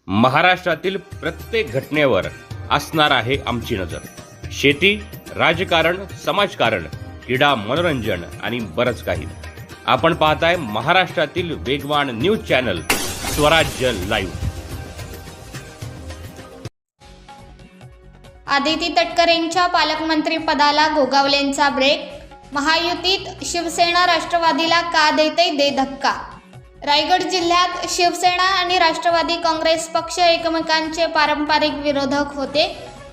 महाराष्ट्रातील प्रत्येक घटनेवर असणार आहे आमची नजर। शेती, राजकारण, समाजकारण, क्रीडा, मनोरंजन आणि बरंच काही। आपण पाहताय महाराष्ट्रातील वेगवान न्यूज चॅनल स्वराज्य लाईव्ह। आदिती तटकरेंच्या पालकमंत्री पदाला गोगावलेंचा ब्रेक। महायुतीत शिवसेना राष्ट्रवादीला का देते दे धक्का। रायगड जिल्ह्यात शिवसेना आणि राष्ट्रवादी काँग्रेस पक्ष एकमेकांचे पारंपरिक विरोधक होते।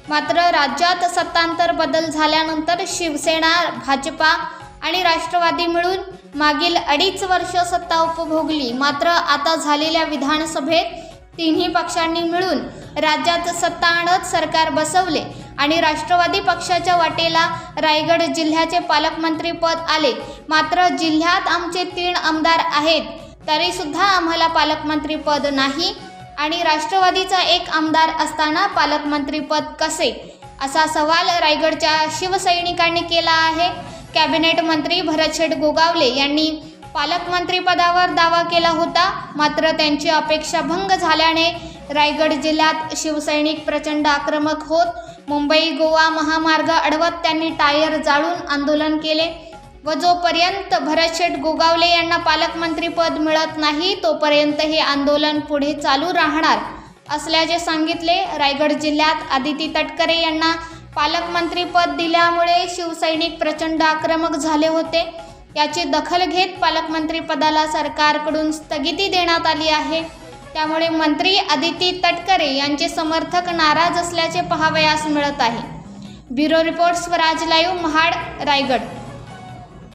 मात्र राज्यात सत्तांतर बदल झाल्यानंतर शिवसेना, भाजपा आणि राष्ट्रवादी मिळून मागील 2.5 वर्ष सत्ता उपभोगली। मात्र आता झालेल्या विधानसभेत तिन्ही पक्षांनी मिळून राज्यात सत्ता आणत सरकार बसवले आणि राष्ट्रवादी पक्षाच्या वाटेला रायगड जिल्ह्याचे पालकमंत्री पद आले। मात्र जिल्ह्यात आमचे 3 आमदार आहेत, तरी सुद्धा आम्हाला पालकमंत्री पद नाही आणि राष्ट्रवादीचा 1 आमदार असताना पालकमंत्री पद कसे, असा सवाल रायगडच्या शिवसैनिकांनी केला आहे। कॅबिनेट मंत्री भरतशेठ गोगावले यांनी पालकमंत्री पदावर दावा केला होता। मात्र त्यांची अपेक्षा भंग झाल्याने रायगड जिल्ह्यात शिवसैनिक प्रचंड आक्रमक होत मुंबई गोवा महामार्ग अडवत त्यांनी टायर जाळून आंदोलन केले व जोपर्यंत भरतशेठ गोगावले यांना पालकमंत्री पद मिळत नाही तोपर्यंत हे आंदोलन पुढे चालू राहणार असल्याचे सांगितले। रायगड जिल्ह्यात आदिती तटकरे यांना पालकमंत्री पद दिल्यामुळे शिवसैनिक प्रचंड आक्रमक झाले होते। याची दखल घेत पालकमंत्री पदाला सरकारकडून स्थगिती देण्यात आली आहे। त्यामुळे मंत्री आदिती तटकरे यांचे समर्थक नाराज असल्याचे पाहावयास मिळत आहे। Bureau report Swaraj live, Mahad, Raigad.